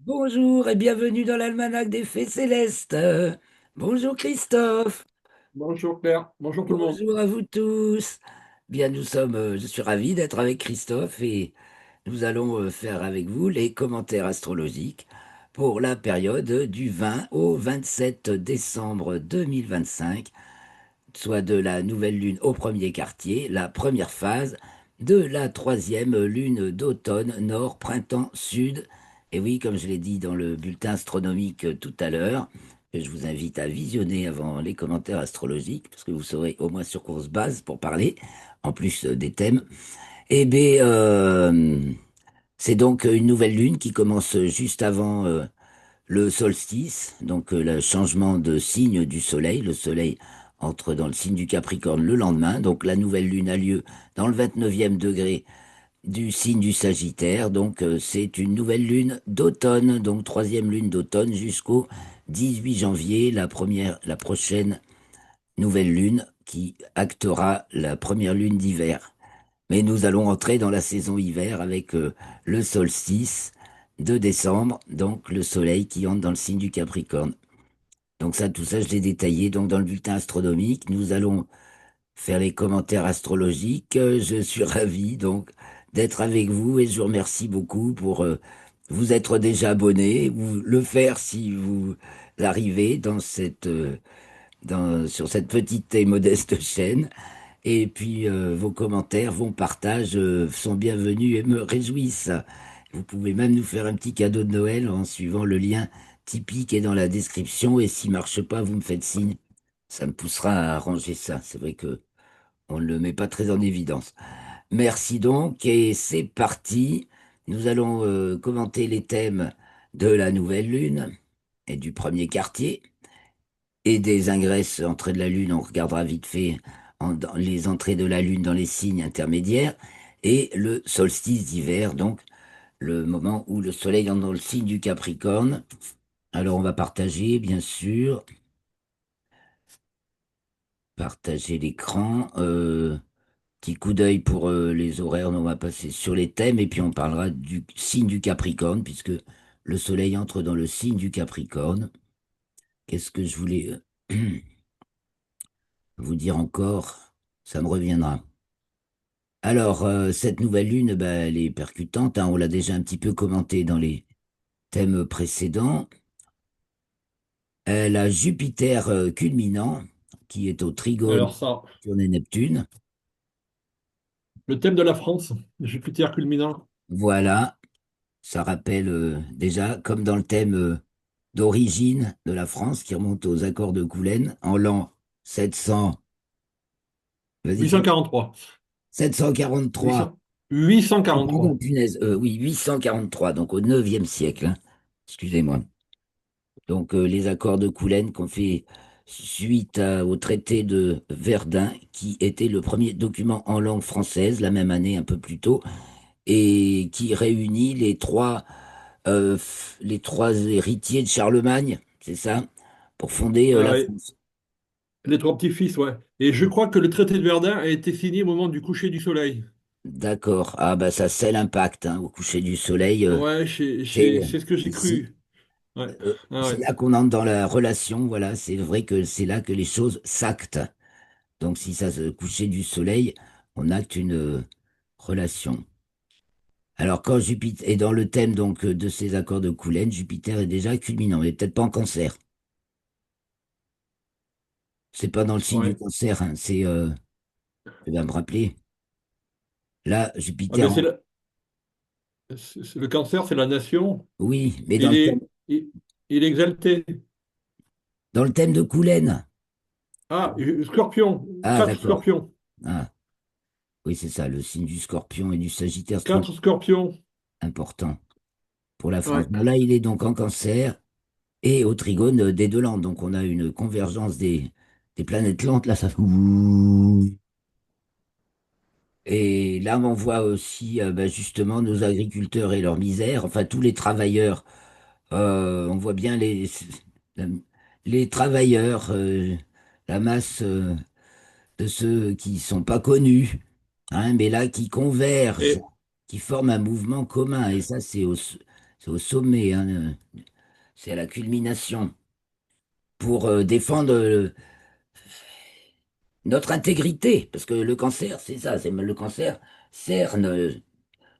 Bonjour et bienvenue dans l'almanach des Fées Célestes. Bonjour Christophe, Bonjour Claire, bonjour tout le monde. bonjour à vous tous. Bien, je suis ravi d'être avec Christophe et nous allons faire avec vous les commentaires astrologiques pour la période du 20 au 27 décembre 2025, soit de la nouvelle lune au premier quartier, la première phase de la troisième lune d'automne, nord, printemps, sud. Et oui, comme je l'ai dit dans le bulletin astronomique tout à l'heure, que je vous invite à visionner avant les commentaires astrologiques, parce que vous saurez au moins sur quoi on se base pour parler, en plus des thèmes. Eh bien, c'est donc une nouvelle lune qui commence juste avant le solstice, donc le changement de signe du soleil. Le soleil entre dans le signe du Capricorne le lendemain. Donc la nouvelle lune a lieu dans le 29e degré du signe du Sagittaire. Donc c'est une nouvelle lune d'automne, donc troisième lune d'automne jusqu'au 18 janvier, la prochaine nouvelle lune qui actera la première lune d'hiver. Mais nous allons entrer dans la saison hiver avec le solstice de décembre, donc le soleil qui entre dans le signe du Capricorne. Donc ça, tout ça, je l'ai détaillé donc dans le bulletin astronomique. Nous allons faire les commentaires astrologiques. Je suis ravi donc d'être avec vous et je vous remercie beaucoup pour vous être déjà abonné ou le faire si vous arrivez sur cette petite et modeste chaîne. Et puis vos commentaires, vos partages sont bienvenus et me réjouissent. Vous pouvez même nous faire un petit cadeau de Noël en suivant le lien Tipeee qui est dans la description. Et s'il marche pas, vous me faites signe. Ça me poussera à arranger ça. C'est vrai que on ne le met pas très en évidence. Merci donc et c'est parti. Nous allons commenter les thèmes de la nouvelle lune et du premier quartier et des ingresses, entrées de la Lune, on regardera vite fait dans les entrées de la Lune dans les signes intermédiaires, et le solstice d'hiver, donc le moment où le Soleil entre dans le signe du Capricorne. Alors on va partager, bien sûr, partager l'écran. Petit coup d'œil pour les horaires, on va passer sur les thèmes, et puis on parlera du signe du Capricorne, puisque le Soleil entre dans le signe du Capricorne. Qu'est-ce que je voulais vous dire encore? Ça me reviendra. Alors, cette nouvelle lune, bah, elle est percutante, hein, on l'a déjà un petit peu commenté dans les thèmes précédents. Elle a Jupiter culminant, qui est au trigone Alors ça, Saturne et Neptune. le thème de la France, Jupiter culminant. Voilà, ça rappelle déjà, comme dans le thème d'origine de la France, qui remonte aux accords de Coulaine, en l'an 700, vas-y, 843. 743. 800, Ah, pardon, 843. punaise, oui, 843, donc au 9e siècle, hein. Excusez-moi. Donc, les accords de Coulaine qu'on fait suite au traité de Verdun, qui était le premier document en langue française, la même année, un peu plus tôt, et qui réunit les trois héritiers de Charlemagne, c'est ça, pour fonder la Euh, France. les trois petits-fils, ouais. Et je crois que le traité de Verdun a été signé au moment du coucher du soleil. D'accord. Ah, bah, ça, c'est l'impact, hein, au coucher du soleil. Ouais, C'est c'est ce que j'ai ici. cru. Ouais. Ah C'est ouais. là qu'on entre dans la relation, voilà. C'est vrai que c'est là que les choses s'actent. Donc, si ça se coucher du soleil, on acte une relation. Alors, quand Jupiter est dans le thème donc de ces accords de Coulaine, Jupiter est déjà culminant, mais peut-être pas en cancer. C'est pas dans le signe du Ouais. cancer, hein, tu vas me rappeler. Là, Ah Jupiter, ben le cancer, c'est la nation. oui, mais Il est, il, il est exalté. dans le thème de Coulaine. Ah, Scorpion. Ah, Quatre d'accord. scorpions. Ah, oui, c'est ça, le signe du Scorpion et du Sagittaire, c'est trop Quatre scorpions. important pour la France. Ouais. Bon, là, il est donc en cancer et au trigone des deux Landes. Donc, on a une convergence des planètes lentes. Là, ça fait ouh. Et là, on voit aussi bah, justement nos agriculteurs et leur misère, enfin tous les travailleurs. On voit bien la- les travailleurs, la masse de ceux qui sont pas connus, hein, mais là qui convergent, Et qui forment un mouvement commun. Et ça, c'est au sommet, hein, c'est à la culmination, pour défendre notre intégrité, parce que le cancer, c'est ça, c'est le cancer cerne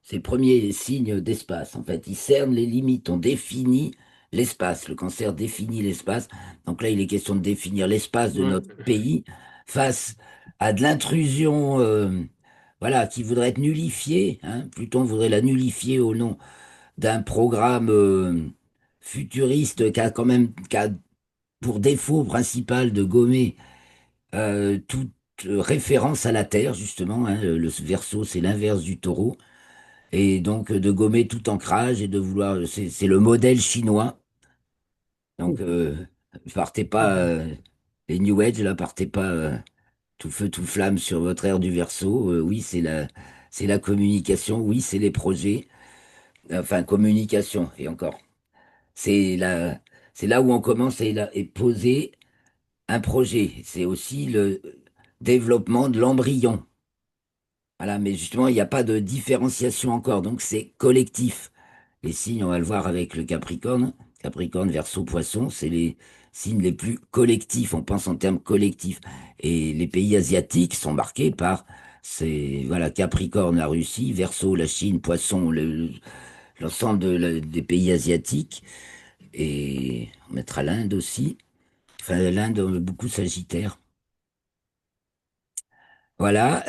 ses premiers signes d'espace. En fait, il cerne les limites, on définit l'espace. Le cancer définit l'espace. Donc là, il est question de définir l'espace de Ouais. notre pays face à de l'intrusion, voilà, qui voudrait être nullifiée, hein. Pluton voudrait la nullifier au nom d'un programme futuriste qui a pour défaut principal de gommer toute référence à la Terre, justement, hein. Le Verseau, c'est l'inverse du Taureau. Et donc de gommer tout ancrage et de vouloir, c'est le modèle chinois. Donc partez pas, les New Age, là, partez pas tout feu, tout flamme sur votre ère du Verseau. Oui, c'est la communication, oui, c'est les projets. Enfin, communication, et encore. C'est là, c'est là où on commence et poser un projet. C'est aussi le développement de l'embryon. Voilà, mais justement, il n'y a pas de différenciation encore, donc c'est collectif. Les signes, on va le voir avec le Capricorne. Capricorne, Verseau, Poisson, c'est les signes les plus collectifs. On pense en termes collectifs. Et les pays asiatiques sont marqués par voilà, Capricorne, la Russie, Verseau, la Chine, Poisson, l'ensemble des pays asiatiques. Et on mettra l'Inde aussi. Enfin, l'Inde, beaucoup Sagittaire. Voilà,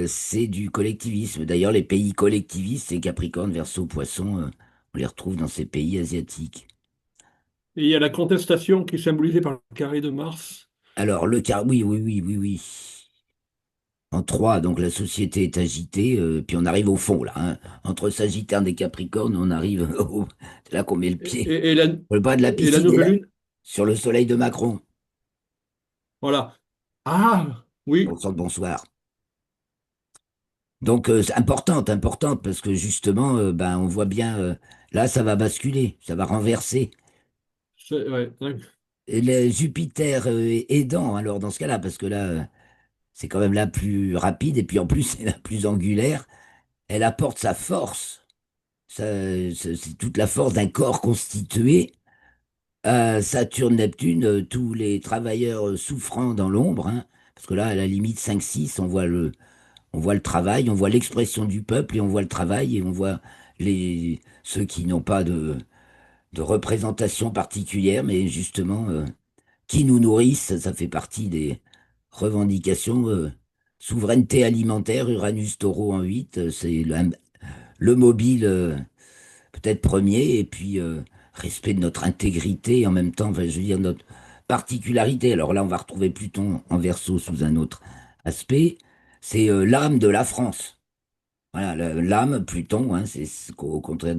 c'est du collectivisme. D'ailleurs, les pays collectivistes, c'est Capricorne, Verseau, Poisson, on les retrouve dans ces pays asiatiques. Et il y a la contestation qui est symbolisée par le carré de Mars. Alors, le car, oui, oui, oui, oui, oui. En trois, donc la société est agitée, puis on arrive au fond, là, hein. Entre Sagittaire et Capricorne, on arrive c'est là qu'on met le Et, pied. et- et la, Le bas de la et la piscine, nouvelle lune, sur le soleil de Macron. voilà. Ah, oui, Bonsoir, bonsoir. Donc, c'est importante, importante, parce que justement, ben, on voit bien, là, ça va basculer, ça va renverser. ouais, Et Jupiter aidant, alors dans ce cas-là, parce que là, c'est quand même la plus rapide, et puis en plus, c'est la plus angulaire, elle apporte sa force. C'est toute la force d'un corps constitué. Saturne-Neptune, tous les travailleurs souffrant dans l'ombre, hein, parce que là, à la limite 5-6, on voit le travail, on voit l'expression du peuple, et on voit le travail, et on voit ceux qui n'ont pas de représentation particulière, mais justement, qui nous nourrissent, ça fait partie des revendications. Souveraineté alimentaire, Uranus Taureau en 8, c'est le mobile peut-être premier, et puis respect de notre intégrité, en même temps, enfin, je veux dire, notre particularité. Alors là, on va retrouver Pluton en Verseau sous un autre aspect, c'est l'âme de la France. Voilà, l'âme, Pluton, hein, c'est au contraire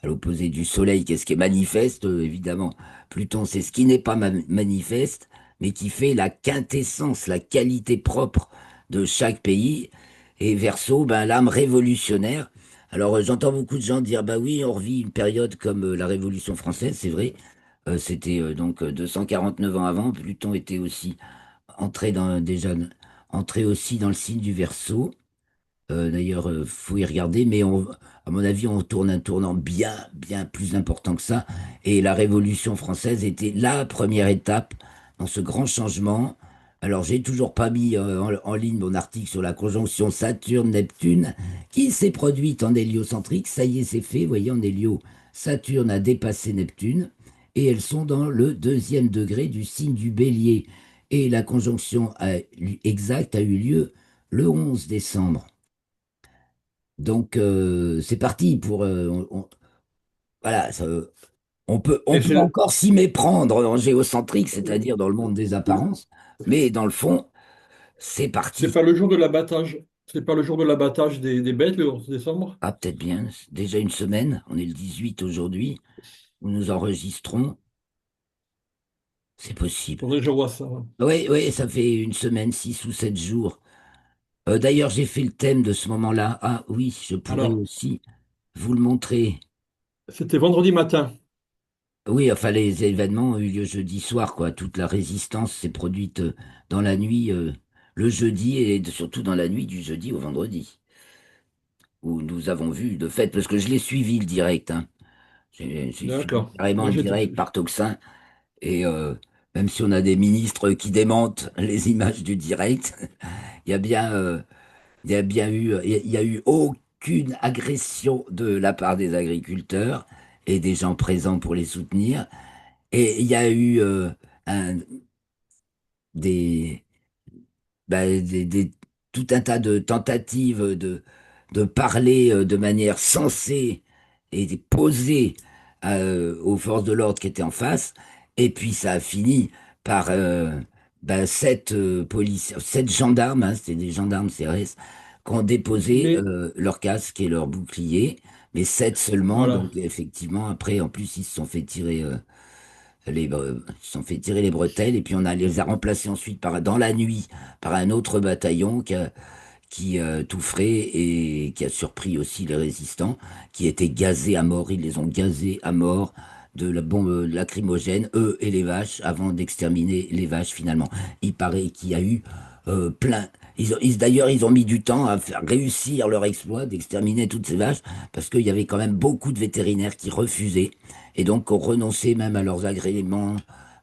à l'opposé du Soleil, qu'est-ce qui est manifeste, évidemment. Pluton, c'est ce qui n'est pas manifeste, mais qui fait la quintessence, la qualité propre de chaque pays. Et Verseau, ben, l'âme révolutionnaire. Alors, j'entends beaucoup de gens dire, bah oui, on revit une période comme la Révolution française, c'est vrai. C'était donc 249 ans avant. Pluton était aussi déjà entré aussi dans le signe du Verseau. D'ailleurs, faut y regarder, mais à mon avis, on tourne un tournant bien, bien plus important que ça. Et la Révolution française était la première étape dans ce grand changement. Alors, j'ai toujours pas mis en ligne mon article sur la conjonction Saturne-Neptune qui s'est produite en héliocentrique. Ça y est, c'est fait. Vous voyez, en hélio, Saturne a dépassé Neptune et elles sont dans le deuxième degré du signe du Bélier. Et la conjonction exacte a eu lieu le 11 décembre. Donc c'est parti pour voilà, on et peut encore s'y méprendre en géocentrique, c'est-à-dire dans le monde des apparences, mais dans le fond, c'est c'est parti. pas le jour de l'abattage. C'est pas le jour de l'abattage des bêtes, le 11 décembre. Ah, peut-être bien, c'est déjà une semaine, on est le 18 aujourd'hui, où nous enregistrons, c'est possible. Faudrait que je vois ça. Oui, oui, ça fait une semaine, 6 ou 7 jours. D'ailleurs, j'ai fait le thème de ce moment-là. Ah oui, je pourrais Alors, aussi vous le montrer. c'était vendredi matin. Oui, enfin, les événements ont eu lieu jeudi soir, quoi. Toute la résistance s'est produite dans la nuit, le jeudi, et surtout dans la nuit du jeudi au vendredi, où nous avons vu, de fait, parce que je l'ai suivi le direct, hein. C'est suivi D'accord. carrément en Moi, j'étais. direct par Toxin. Et même si on a des ministres qui démentent les images du direct, il y a bien, il y a bien eu, il y a eu aucune agression de la part des agriculteurs et des gens présents pour les soutenir. Et il y a eu un- des, tout un tas de tentatives de parler de manière sensée et posée aux forces de l'ordre qui étaient en face. Et puis ça a fini par sept policiers, sept gendarmes, hein, c'était des gendarmes CRS, qui ont déposé Mais leur casque et leur bouclier, mais sept seulement. voilà. Donc effectivement, après, en plus, ils se sont fait tirer ils se sont fait tirer les bretelles et puis les a remplacés ensuite dans la nuit par un autre bataillon qui tout frais et qui a surpris aussi les résistants qui étaient gazés à mort. Ils les ont gazés à mort de la bombe lacrymogène, eux et les vaches, avant d'exterminer les vaches finalement. Il paraît qu'il y a eu plein. D'ailleurs, ils ont mis du temps à faire réussir leur exploit d'exterminer toutes ces vaches parce qu'il y avait quand même beaucoup de vétérinaires qui refusaient et donc ont renoncé même à leurs agréments.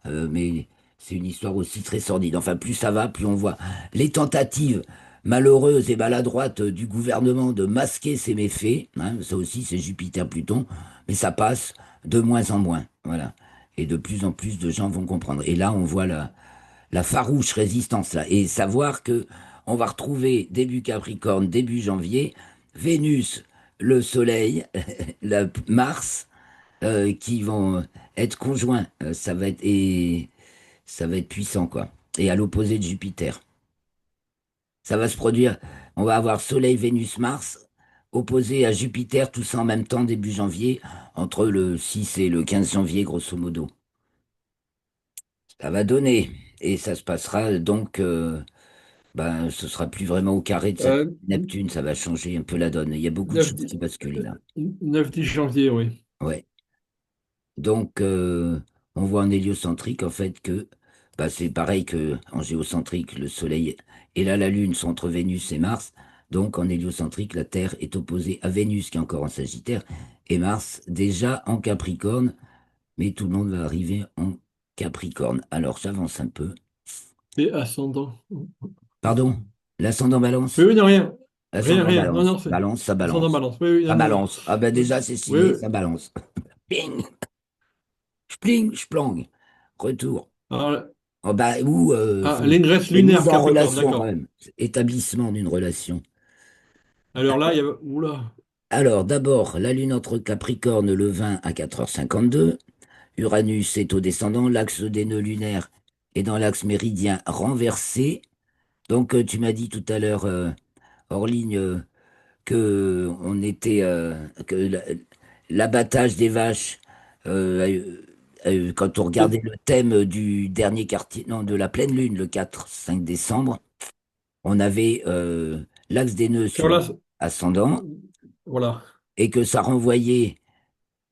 Mais c'est une histoire aussi très sordide. Enfin, plus ça va, plus on voit les tentatives malheureuse et maladroite du gouvernement de masquer ses méfaits. Hein, ça aussi, c'est Jupiter-Pluton, mais ça passe de moins en moins. Voilà. Et de plus en plus de gens vont comprendre. Et là, on voit la farouche résistance là. Et savoir que on va retrouver début Capricorne, début janvier, Vénus, le Soleil, Mars, qui vont être conjoints. Ça va être puissant, quoi. Et à l'opposé de Jupiter. Ça va se produire. On va avoir Soleil, Vénus, Mars opposés à Jupiter, tout ça en même temps, début janvier, entre le 6 et le 15 janvier, grosso modo. Ça va donner. Et ça se passera donc, ce sera plus vraiment au carré de Saturne Euh, Neptune, ça va changer un peu la donne. Il y a beaucoup de 9, choses qui basculent là. 9-10 janvier, oui. Ouais. Donc, on voit en héliocentrique, en fait, que c'est pareil que en géocentrique, le Soleil et là, la Lune sont entre Vénus et Mars. Donc, en héliocentrique, la Terre est opposée à Vénus, qui est encore en Sagittaire, et Mars, déjà en Capricorne, mais tout le monde va arriver en Capricorne. Alors, j'avance un peu. Et ascendant. Pardon, l'ascendant Oui, balance? oui, non, rien. Rien, L'ascendant rien. Non, balance. non, c'est Balance, ça ascendant balance. balance. Oui, oui, Ça non, non. balance. Ah ben Oui, déjà, c'est oui, signé, oui. ça balance. Ping, spling, splong. Retour. Alors, Oh ou l'ingresse c'est mise lunaire en Capricorne, relation quand d'accord. même, c'est établissement d'une relation. Alors là, il y a. Oula. Alors d'abord, la Lune entre Capricorne le 20 à 4h52, Uranus est au descendant, l'axe des nœuds lunaires est dans l'axe méridien renversé. Donc tu m'as dit tout à l'heure, hors ligne, que on était que l'abattage des vaches, quand on regardait C'est le thème du dernier quartier, non, de la pleine lune, le 4-5 décembre. On avait l'axe des nœuds sur sur la. ascendant Voilà. et que ça renvoyait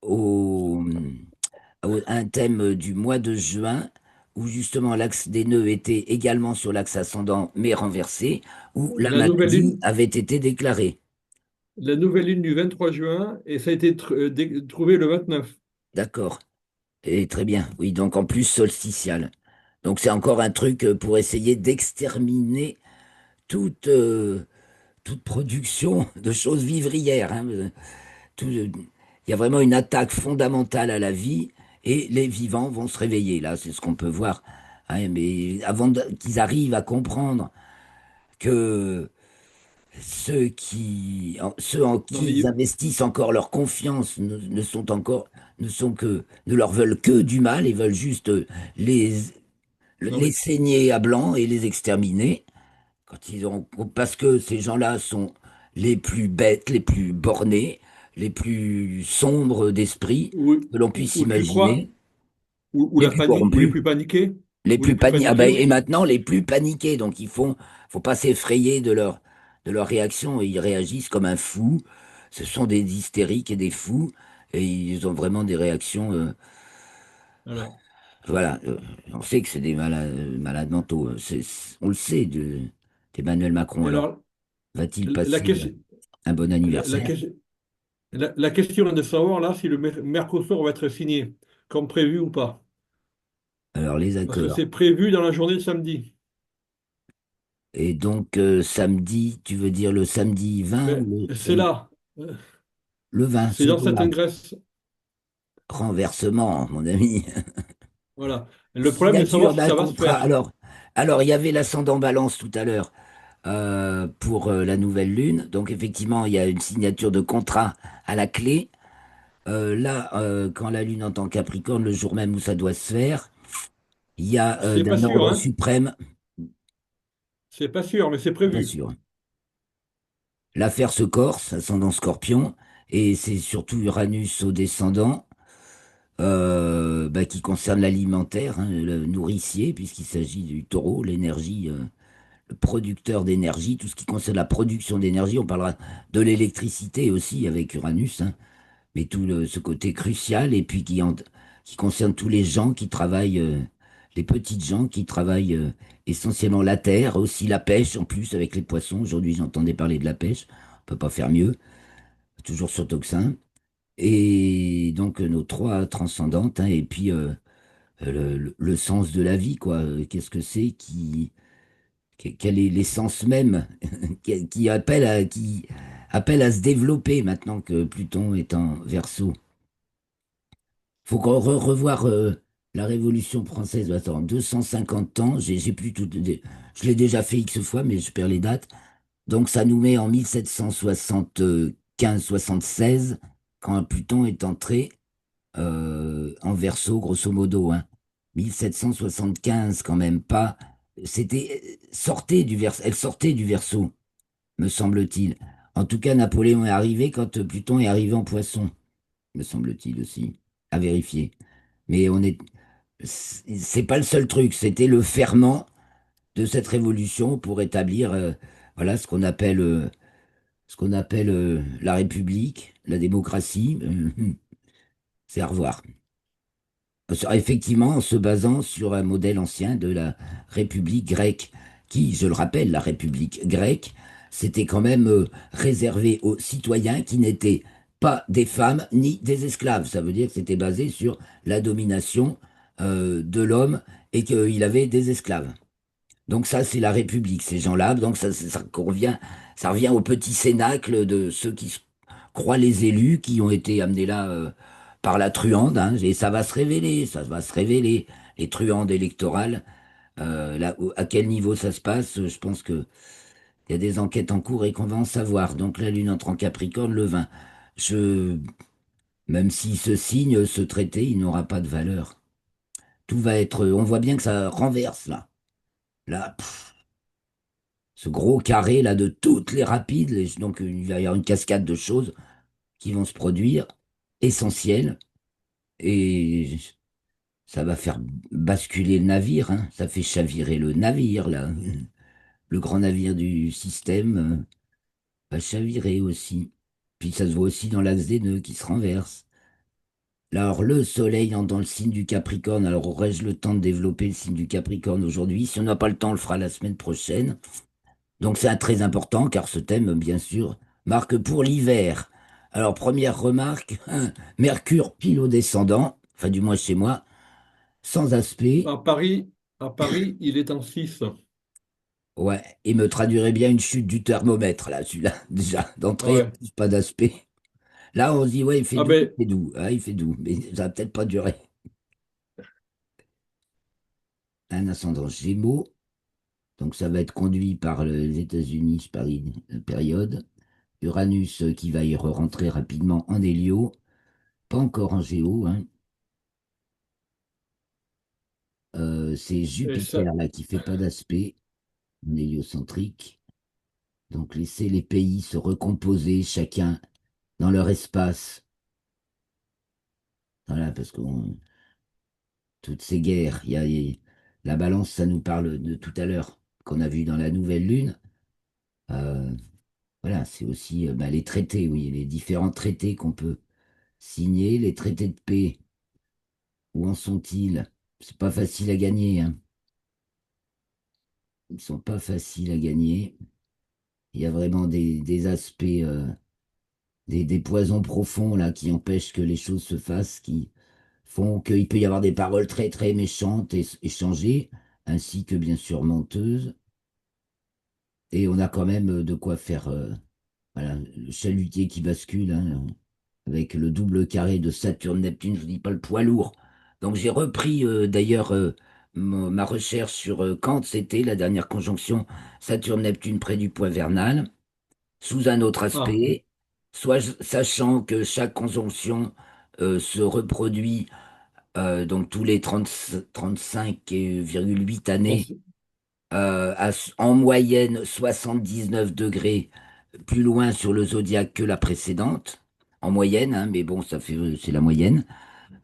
au, à un thème du mois de juin où justement l'axe des nœuds était également sur l'axe ascendant mais renversé, où la La nouvelle maladie lune, avait été déclarée. la nouvelle lune du 23 juin, et ça a été trouvé le 29. D'accord. Et très bien. Oui, donc en plus solsticial. Donc c'est encore un truc pour essayer d'exterminer toute, toute production de choses vivrières. Hein. Il y a vraiment une attaque fondamentale à la vie et les vivants vont se réveiller. Là, c'est ce qu'on peut voir. Hein, mais avant qu'ils arrivent à comprendre que ceux en Non, qui mais ils investissent encore leur confiance ne sont encore, ne sont que, ne leur veulent que du mal, ils veulent juste les, non, les mais saigner à blanc et les exterminer. Quand ils ont, parce que ces gens-là sont les plus bêtes, les plus bornés, les plus sombres d'esprit où, que l'on puisse où tu crois, imaginer, où les la plus panique, ou les corrompus, plus paniqués, les ou les plus plus paniqués. Ah ben, paniqués. et maintenant, les plus paniqués. Donc, faut pas s'effrayer de leur réaction. Et ils réagissent comme un fou. Ce sont des hystériques et des fous. Et ils ont vraiment des réactions. Alors, Voilà. On sait que c'est des malades mentaux. On le sait d'Emmanuel Macron. Alors, alors va-t-il la passer question, un bon la anniversaire? question, La question est de savoir là si le Mercosur va être signé comme prévu ou pas. Alors, les Parce que accords. c'est prévu dans la journée de samedi. Et donc, samedi, tu veux dire le samedi 20 ou Mais c'est là. le 20, C'est ce dans jour-là? cette Grèce. Renversement, mon ami. Voilà. Le problème est de savoir Signature si d'un ça va se contrat. faire. Alors, il y avait l'ascendant balance tout à l'heure pour la nouvelle lune. Donc, effectivement, il y a une signature de contrat à la clé. Là, quand la lune entre en Capricorne, le jour même où ça doit se faire, il y a C'est pas d'un sûr, ordre hein? suprême, C'est pas sûr, mais c'est pas prévu. sûr. L'affaire se corse, ascendant Scorpion, et c'est surtout Uranus au descendant qui concerne l'alimentaire, hein, le nourricier, puisqu'il s'agit du taureau, l'énergie, le producteur d'énergie, tout ce qui concerne la production d'énergie. On parlera de l'électricité aussi avec Uranus, hein, mais ce côté crucial, et puis qui concerne tous les gens qui travaillent, les petites gens qui travaillent essentiellement la terre, aussi la pêche en plus avec les poissons. Aujourd'hui, j'entendais parler de la pêche, on peut pas faire mieux, toujours sur Toxin. Et donc nos trois transcendantes, hein, et puis le sens de la vie, quoi. Qu'est-ce que c'est quel est l'essence même qui appelle à se développer maintenant que Pluton est en Verseau. Faut qu'on revoir la Révolution française. Attends, 250 ans, j'ai plus tout, je l'ai déjà fait X fois, mais je perds les dates. Donc ça nous met en 1775-76, quand Pluton est entré en Verseau, grosso modo, hein. 1775 quand même, pas. Elle sortait du Verseau, me semble-t-il. En tout cas, Napoléon est arrivé quand Pluton est arrivé en Poisson, me semble-t-il aussi, à vérifier. Mais c'est pas le seul truc, c'était le ferment de cette révolution pour établir, voilà, ce qu'on appelle la République, la démocratie. C'est à revoir. Effectivement, en se basant sur un modèle ancien de la République grecque, qui, je le rappelle, la République grecque, c'était quand même réservé aux citoyens qui n'étaient pas des femmes ni des esclaves. Ça veut dire que c'était basé sur la domination de l'homme et qu'il avait des esclaves. Donc ça, c'est la République, ces gens-là. Donc ça revient au petit cénacle de ceux qui se croient les élus, qui ont été amenés là par la truande, hein, et ça va se révéler, ça va se révéler, les truandes électorales. Là, à quel niveau ça se passe, je pense que il y a des enquêtes en cours et qu'on va en savoir. Donc la Lune entre en Capricorne le 20. Je, Même s'il se signe ce traité, il n'aura pas de valeur. Tout va être, on voit bien que ça renverse là. Là, ce gros carré là de toutes les rapides, donc il va y avoir une cascade de choses qui vont se produire, essentielles, et ça va faire basculer le navire, hein. Ça fait chavirer le navire là. Le grand navire du système va chavirer aussi. Puis ça se voit aussi dans l'axe des nœuds qui se renverse. Là, alors le soleil dans le signe du Capricorne, alors aurais-je le temps de développer le signe du Capricorne aujourd'hui? Si on n'a pas le temps, on le fera la semaine prochaine. Donc c'est un très important car ce thème, bien sûr, marque pour l'hiver. Alors première remarque, Mercure pile au descendant, enfin du moins chez moi, sans aspect, À Paris, à Paris, il est en 6. ouais, il me traduirait bien une chute du thermomètre là, celui-là, déjà, d'entrée, en Ouais. plus, pas d'aspect. Là on se dit, ouais, Ah ben, il fait doux, mais ça va peut-être pas durer. Un ascendant Gémeaux, donc ça va être conduit par les États-Unis par une période. Uranus qui va y rentrer rapidement en Hélio, pas encore en Géo, hein. C'est et ça, Jupiter là qui fait pas d'aspect en héliocentrique. Donc laisser les pays se recomposer chacun dans leur espace. Voilà, parce que toutes ces guerres, la balance, ça nous parle de tout à l'heure, qu'on a vu dans la nouvelle lune. Euh, voilà, c'est aussi les traités, oui, les différents traités qu'on peut signer, les traités de paix. Où en sont-ils? C'est pas facile à gagner, hein. Ils sont pas faciles à gagner. Il y a vraiment des aspects. des poisons profonds là qui empêchent que les choses se fassent, qui font qu'il peut y avoir des paroles très très méchantes et échangées, ainsi que bien sûr menteuses. Et on a quand même de quoi faire voilà, le chalutier qui bascule, hein, avec le double carré de Saturne-Neptune, je ne dis pas le poids lourd. Donc j'ai repris d'ailleurs ma recherche sur quand c'était la dernière conjonction Saturne-Neptune près du point vernal, sous un autre Ah, aspect, soit sachant que chaque conjonction se reproduit donc tous les 30 35,8 années, trente- en moyenne 79 degrés plus loin sur le zodiaque que la précédente, en moyenne, hein, mais bon, c'est la moyenne.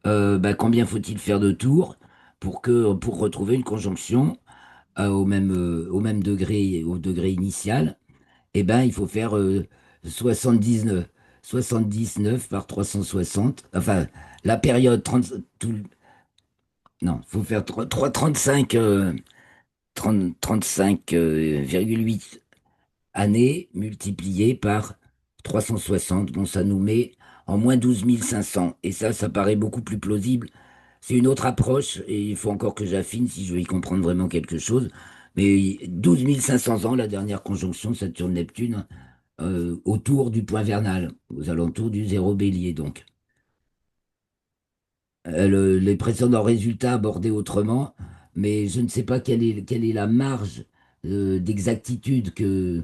Bah, combien faut-il faire de tours pour retrouver une conjonction au même degré, au degré initial? Eh ben, il faut faire 79, 79 par 360. Enfin, la période 30, non, il faut faire 35, 35,8 années multipliées par 360. Bon, ça nous met en moins 12 500. Et ça paraît beaucoup plus plausible. C'est une autre approche et il faut encore que j'affine si je veux y comprendre vraiment quelque chose. Mais 12 500 ans, la dernière conjonction Saturne-Neptune, autour du point vernal, aux alentours du zéro bélier donc. Les précédents résultats abordés autrement, mais je ne sais pas quelle est la marge d'exactitude que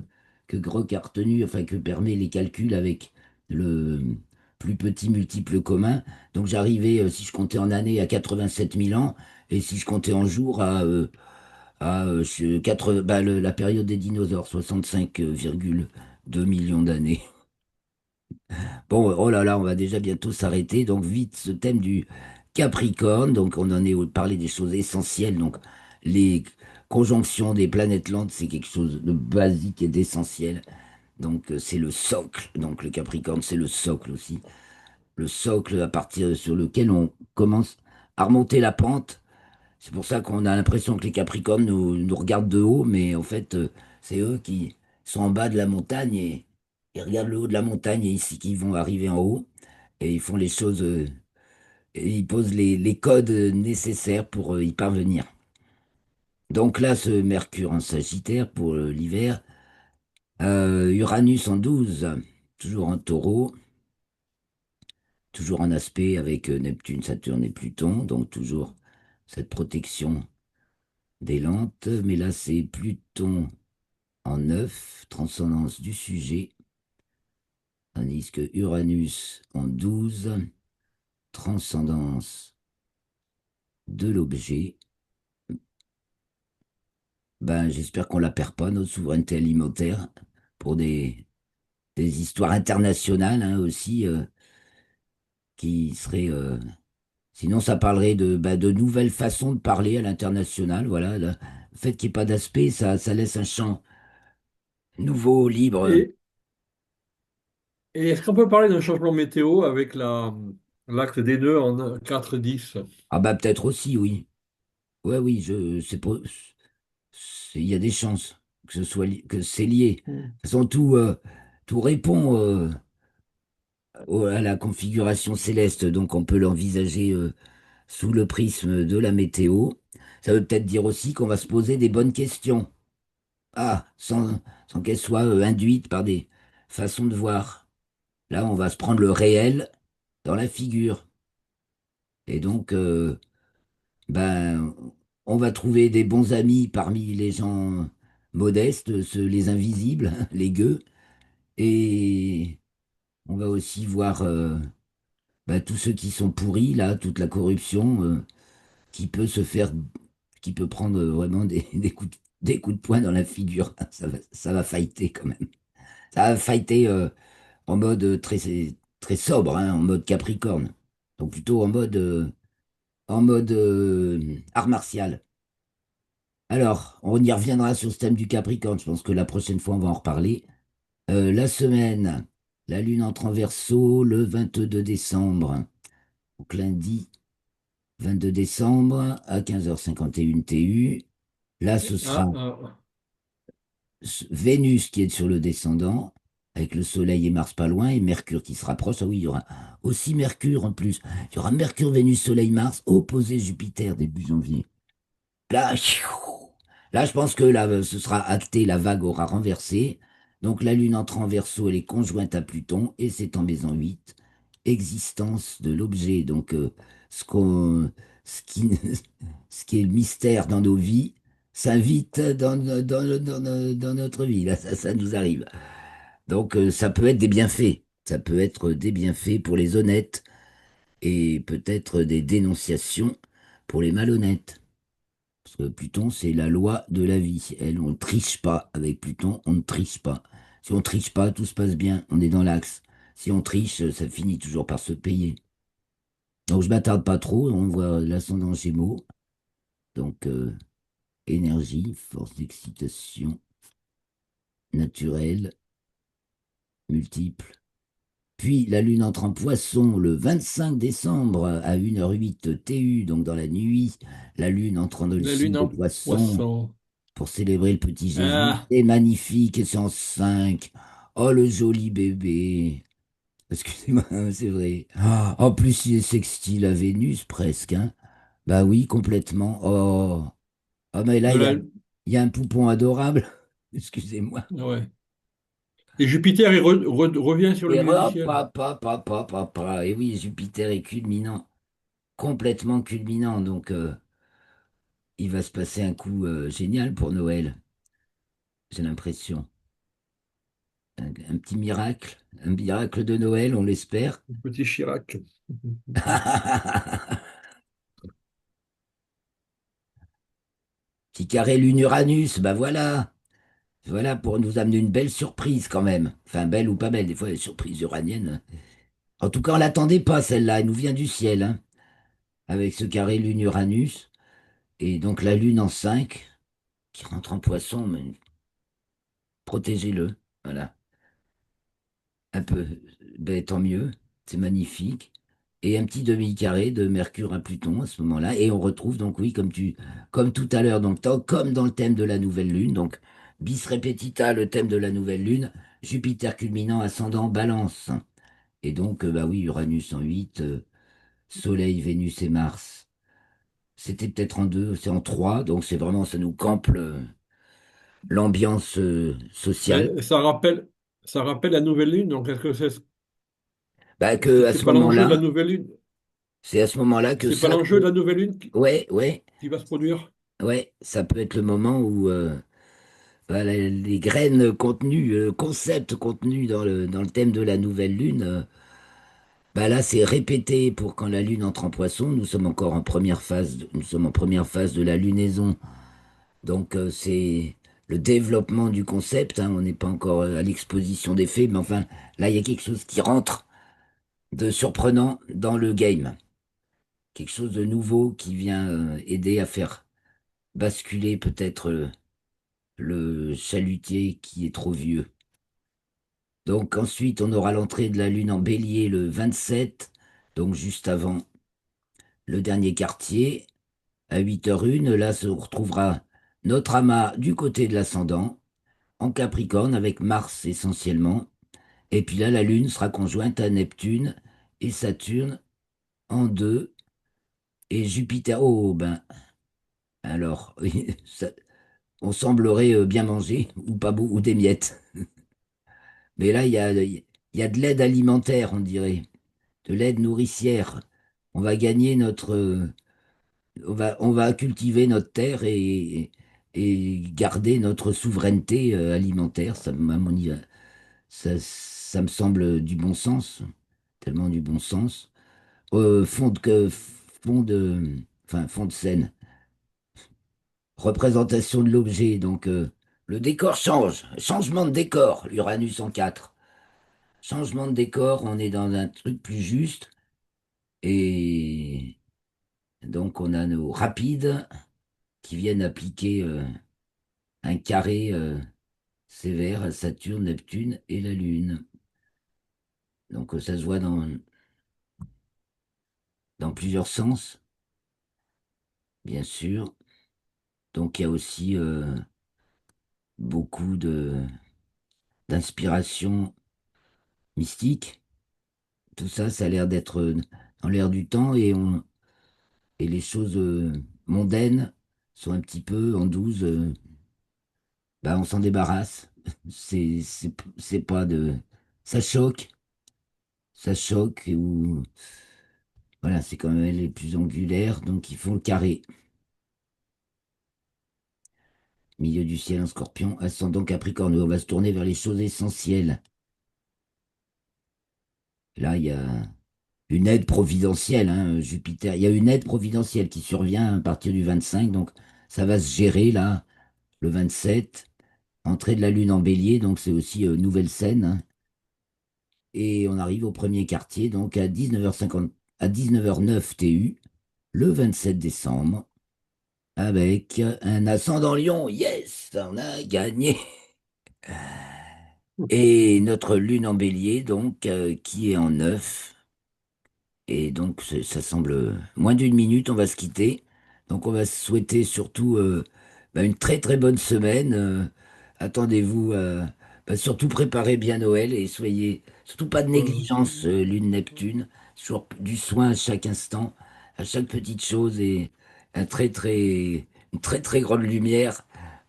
Grock a retenu, enfin que permet les calculs avec le plus petit multiple commun. Donc j'arrivais, si je comptais en années, à 87 000 ans, et si je comptais en jours, la période des dinosaures, 65,2 millions d'années. Bon, oh là là, on va déjà bientôt s'arrêter. Donc vite, ce thème du Capricorne. Donc on en est parlé des choses essentielles. Donc les conjonctions des planètes lentes, c'est quelque chose de basique et d'essentiel. Donc c'est le socle. Donc le Capricorne, c'est le socle aussi. Le socle à partir sur lequel on commence à remonter la pente. C'est pour ça qu'on a l'impression que les Capricornes nous regardent de haut, mais en fait, c'est eux qui sont en bas de la montagne et ils regardent le haut de la montagne et ici qu'ils vont arriver en haut et ils font les choses, et ils posent les codes nécessaires pour y parvenir. Donc là, ce Mercure en Sagittaire pour l'hiver, Uranus en 12, toujours en Taureau, toujours en aspect avec Neptune, Saturne et Pluton, donc toujours cette protection des lentes, mais là c'est Pluton en 9, transcendance du sujet, tandis que Uranus en 12, transcendance de l'objet. Ben, j'espère qu'on la perd pas, notre souveraineté alimentaire, pour des histoires internationales hein, aussi, qui seraient... sinon, ça parlerait de nouvelles façons de parler à l'international. Voilà, le fait qu'il n'y ait pas d'aspect, ça laisse un champ nouveau, libre. et et est-ce qu'on peut parler d'un changement météo avec l'acte des nœuds en 4-10? Ah bah peut-être aussi, oui. Ouais, oui, il y a des chances que que c'est lié. De Hmm. toute façon, tout répond à la configuration céleste, donc on peut l'envisager sous le prisme de la météo. Ça veut peut-être dire aussi qu'on va se poser des bonnes questions. Ah, sans qu'elles soient induites par des façons de voir. Là, on va se prendre le réel dans la figure. Et donc, ben, on va trouver des bons amis parmi les gens modestes, les invisibles, les gueux. Et on va aussi voir bah, tous ceux qui sont pourris, là, toute la corruption qui peut se faire, qui peut prendre vraiment des coups de poing dans la figure. Ça va fighter quand même. Ça va fighter en mode très sobre, hein, en mode Capricorne. Donc plutôt en mode art martial. Alors, on y reviendra sur ce thème du Capricorne. Je pense que la prochaine fois, on va en reparler. La semaine, la Lune entre en Verseau le 22 décembre. Donc lundi 22 décembre à 15h51 TU. Là, ce sera Ah, ah, Vénus qui est sur le descendant. avec le Soleil et Mars pas loin, et Mercure qui se rapproche. Ah oui, il y aura aussi Mercure en plus. Il y aura Mercure, Vénus, Soleil, Mars, opposé Jupiter début janvier. Là, là, je pense que là, ce sera acté, la vague aura renversé. Donc la Lune entre en Verseau, elle est conjointe à Pluton et c'est en maison 8. Existence de l'objet. Donc ce qu'on, ce qui, ce qui est le mystère dans nos vies s'invite dans notre vie. Là, ça nous arrive. Donc ça peut être des bienfaits. Ça peut être des bienfaits pour les honnêtes et peut-être des dénonciations pour les malhonnêtes. Parce que Pluton, c'est la loi de la vie. Elle, on ne triche pas avec Pluton, on ne triche pas. Si on triche pas, tout se passe bien, on est dans l'axe. Si on triche, ça finit toujours par se payer. Donc je m'attarde pas trop, on voit l'ascendant Gémeaux. Donc énergie, force d'excitation naturelle, multiple. Puis la Lune entre en Poisson le 25 décembre à 1h08 TU, donc dans la nuit. La Lune entre dans le La signe lune de en Poisson poisson. pour célébrer le petit Jésus. Ah, C'est magnifique et c'est en 5. Oh, le joli bébé. Excusez-moi, c'est vrai. Ah, en plus, il est sextile à Vénus presque, hein. Bah oui, complètement. Oh, ah, mais là, de la, il y a un poupon adorable. Excusez-moi. ouais. Et Jupiter, il revient sur le Et milieu du hop, ciel. hop, hop, hop, hop, hop, hop. Et oui, Jupiter est culminant, complètement culminant. Donc, il va se passer un coup génial pour Noël, j'ai l'impression. Un petit miracle, un miracle de Noël, on l'espère. Le petit Chirac. Petit carré Lune-Uranus, bah voilà. Voilà pour nous amener une belle surprise quand même. Enfin, belle ou pas belle, des fois les surprises uraniennes. En tout cas, on l'attendait pas celle-là, elle nous vient du ciel, hein, avec ce carré Lune-Uranus. Et donc la Lune en 5 qui rentre en Poisson, mais protégez-le. Voilà. Un peu, ben, tant mieux, c'est magnifique. Et un petit demi-carré de Mercure à Pluton à ce moment-là. Et on retrouve donc, oui, comme tout à l'heure, donc comme dans le thème de la nouvelle lune, donc bis repetita, le thème de la nouvelle lune, Jupiter culminant, ascendant, Balance. Et donc, bah oui, Uranus en 8, Soleil, Vénus et Mars. C'était peut-être en 2, c'est en 3, donc c'est vraiment, ça nous campe l'ambiance sociale. Mais ça rappelle la nouvelle lune. Donc, est-ce que Bah que à c'est ce pas l'enjeu de la moment-là, nouvelle lune? c'est à ce moment-là que C'est pas ça, l'enjeu de la nouvelle lune ouais, ouais. qui va se produire? Ouais, ça peut être le moment où voilà, les graines contenues, concepts contenus dans le thème de la nouvelle lune, bah là c'est répété pour quand la lune entre en Poisson. Nous sommes encore en première phase, nous sommes en première phase de la lunaison. Donc c'est le développement du concept, hein. On n'est pas encore à l'exposition des faits, mais enfin là il y a quelque chose qui rentre de surprenant dans le game, quelque chose de nouveau qui vient aider à faire basculer peut-être le chalutier qui est trop vieux. Donc ensuite, on aura l'entrée de la Lune en Bélier le 27, donc juste avant le dernier quartier, à 8h01. Là, on retrouvera notre amas du côté de l'ascendant, en Capricorne, avec Mars essentiellement. Et puis là, la Lune sera conjointe à Neptune et Saturne en 2. Et Jupiter, oh ben, alors, on semblerait bien manger, ou pas beau, ou des miettes. Mais là, il y a de l'aide alimentaire, on dirait, de l'aide nourricière. On va gagner on va cultiver notre terre et garder notre souveraineté alimentaire. Ça me semble du bon sens, tellement du bon sens. Fond de, enfin, fond de scène, représentation de l'objet. Donc, le décor change, changement de décor, l'Uranus en 4. Changement de décor, on est dans un truc plus juste. Et donc, on a nos rapides qui viennent appliquer un carré sévère à Saturne, Neptune et la Lune. Donc, ça se voit dans plusieurs sens, bien sûr. Donc, il y a aussi beaucoup d'inspiration mystique. Tout ça, ça a l'air d'être dans l'air du temps et les choses mondaines sont un petit peu en douce. Bah, on s'en débarrasse. C'est pas de. Ça choque, ça choque, ou. Voilà, c'est quand même les plus angulaires, donc ils font le carré. Milieu du ciel en scorpion, ascendant capricorne. On va se tourner vers les choses essentielles. Là, il y a une aide providentielle, hein, Jupiter. Il y a une aide providentielle qui survient à partir du 25, donc ça va se gérer là, le 27. Entrée de la Lune en Bélier, donc c'est aussi nouvelle scène, hein. Et on arrive au premier quartier, donc à 19h50, à 19h09 TU, le 27 décembre, avec un ascendant Lion. Yes, on a gagné. Et notre Lune en Bélier, donc, qui est en 9. Et donc, ça semble moins d'une minute, on va se quitter. Donc, on va se souhaiter surtout bah, une très très bonne semaine. Attendez-vous, surtout préparez bien Noël et soyez surtout pas de négligence, Lune Neptune. Toujours du soin à chaque instant, à chaque petite chose et un une très très grande lumière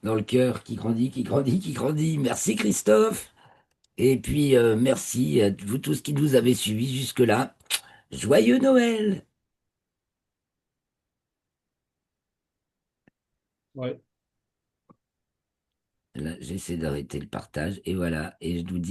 dans le cœur qui grandit, qui grandit, qui grandit. Merci Christophe. Et puis, merci à vous tous qui nous avez suivis jusque-là. Joyeux Noël! Ouais. Là, j'essaie d'arrêter le partage et voilà, et je vous dis